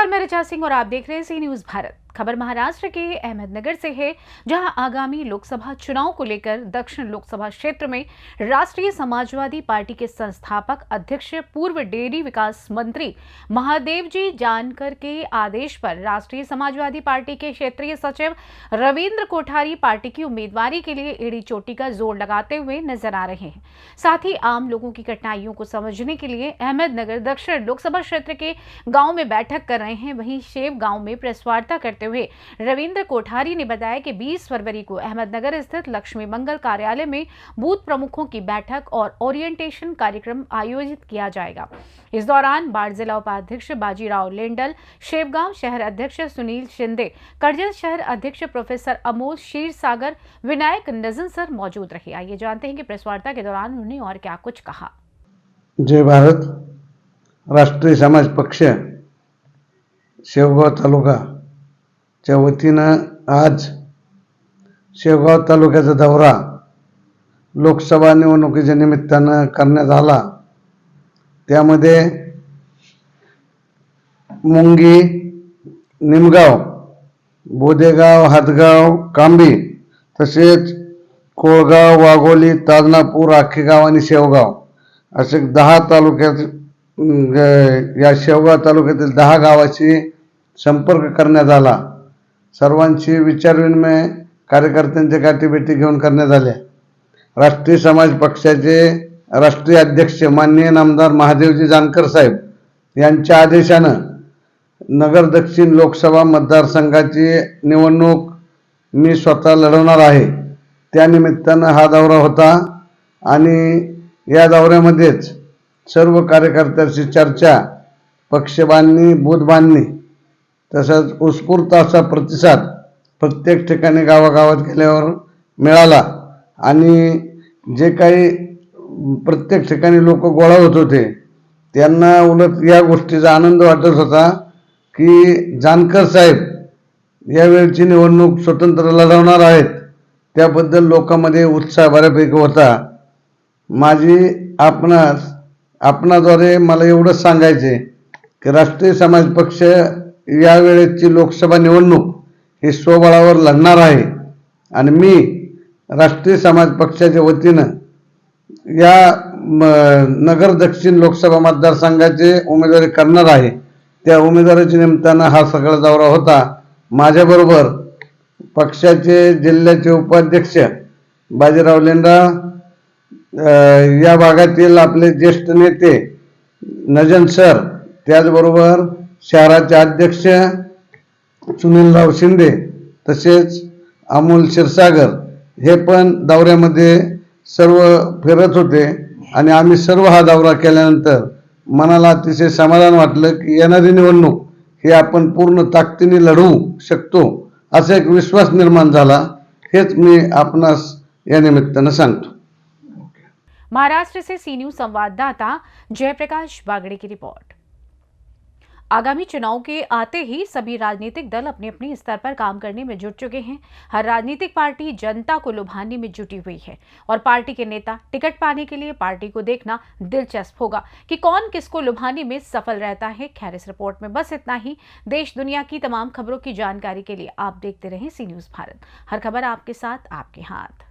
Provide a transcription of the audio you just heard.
नमस्कार, मैं ऋचा सिंह और आप देख रहे हैं सी न्यूज भारत। खबर महाराष्ट्र के अहमदनगर से है, जहां आगामी लोकसभा चुनाव को लेकर दक्षिण लोकसभा क्षेत्र में राष्ट्रीय समाजवादी पार्टी के संस्थापक अध्यक्ष पूर्व डेयरी विकास मंत्री महादेव जी जानकर के आदेश पर राष्ट्रीय समाजवादी पार्टी के क्षेत्रीय सचिव रविंद्र कोठारी पार्टी की उम्मीदवारी के लिए एड़ी चोटी का जोर लगाते हुए नजर आ रहे हैं। साथ ही आम लोगों की कठिनाइयों को समझने के लिए अहमदनगर दक्षिण लोकसभा क्षेत्र के गांव में बैठक कर रहे हैं। वहीं शेव गांव में प्रेस वार्ता करते हुए रविंद्र कोठारी ने बताया कि 20 फरवरी को अहमदनगर स्थित लक्ष्मी मंगल कार्यालय में बूथ प्रमुखों की बैठक और ओरिएंटेशन कार्यक्रम आयोजित किया जाएगा। इस दौरान बाढ़ जिला उपाध्यक्ष बाजीराव लेंडल, शेवगांव शहर अध्यक्ष सुनील शिंदे, कर्जत शहर अध्यक्ष प्रोफेसर अमोल क्षीरसागर, विनायक नजन सर मौजूद रहे। आइए जानते हैं कि प्रेस वार्ता के दौरान उन्होंने और क्या कुछ कहा। जय भारत। राष्ट्रीय समाज पक्ष शेवगाव तालुकाच्या वतीनं आज शेवगाव तालुक्याचा दौरा लोकसभा निवडणुकीच्या निमित्तानं करण्यात आला। त्यामध्ये मुंगी, निमगाव, बोदेगाव, हातगाव, कांबी तसेच कोळगाव, वाघोली, ताजनापूर, आखेगाव आणि शेवगाव असे 10 तालुक्यात या शेवगाव तालुक्यातील 10 गावाची संपर्क करण्यात आला। सर्वांची विचारविनिमय कार्यकर्त्यांच्या गाठीभेटी घेऊन करण्यात आल्या। राष्ट्रीय समाज पक्षाचे राष्ट्रीय अध्यक्ष माननीय नामदार महादेवजी जानकर साहेब यांच्या आदेशानं नगर दक्षिण लोकसभा मतदारसंघाची निवडणूक मी स्वतः लढवणार आहे। त्या निमित्तानं हा दौरा होता आणि या दौऱ्यामध्येच सर्व कार्यकर्त्यांची चर्चा, पक्षबांधणी, बूथबांधणी तसंच उत्स्फूर्त असा प्रतिसाद प्रत्येक ठिकाणी गावागावात गेल्यावर मिळाला आणि जे काही प्रत्येक ठिकाणी लोक गोळा होत होते त्यांना उलट या गोष्टीचा आनंद वाटत होता की जानकर साहेब यावेळची निवडणूक स्वतंत्र लढवणार आहेत। त्याबद्दल लोकांमध्ये उत्साह बऱ्यापैकी होता। माझी आपणाद्वारे मला एवढंच सांगायचे की राष्ट्रीय समाज पक्ष यावेळेची लोकसभा निवडणूक ही स्वबळावर लढणार आहे आणि मी राष्ट्रीय समाज पक्षाच्या वतीनं या नगर दक्षिण लोकसभा मतदारसंघाचे उमेदवारी करणार आहे। त्या उमेदवारीच्या निमित्तानं हा सगळा दौरा होता। माझ्याबरोबर पक्षाचे जिल्ह्याचे उपाध्यक्ष बाजीराव लेंडा, या भागातील आपले ज्येष्ठ नेते नजन सर, त्याचबरोबर शहराचे अध्यक्ष सुनीलराव शिंदे तसेच अमोल क्षीरसागर हे पण दौऱ्यामध्ये सर्व फिरत होते आणि आम्ही सर्व हा दौरा केल्यानंतर मनाला अतिशय समाधान वाटलं की येणारी निवडणूक ही आपण पूर्ण ताकदीने लढवू शकतो असा एक विश्वास निर्माण झाला। हेच मी आपणास या निमित्तानं सांगतो। महाराष्ट्र से सी न्यूज संवाददाता जयप्रकाश बागड़े की रिपोर्ट। आगामी चुनाव के आते ही सभी राजनीतिक दल अपने अपने स्तर पर काम करने में जुट चुके हैं। हर राजनीतिक पार्टी जनता को लुभाने में जुटी हुई है और पार्टी के नेता टिकट पाने के लिए पार्टी को देखना दिलचस्प होगा कि कौन किसको लुभाने में सफल रहता है। खैर, इस रिपोर्ट में बस इतना ही। देश दुनिया की तमाम खबरों की जानकारी के लिए आप देखते रहें सी न्यूज भारत। हर खबर आपके साथ, आपके हाथ।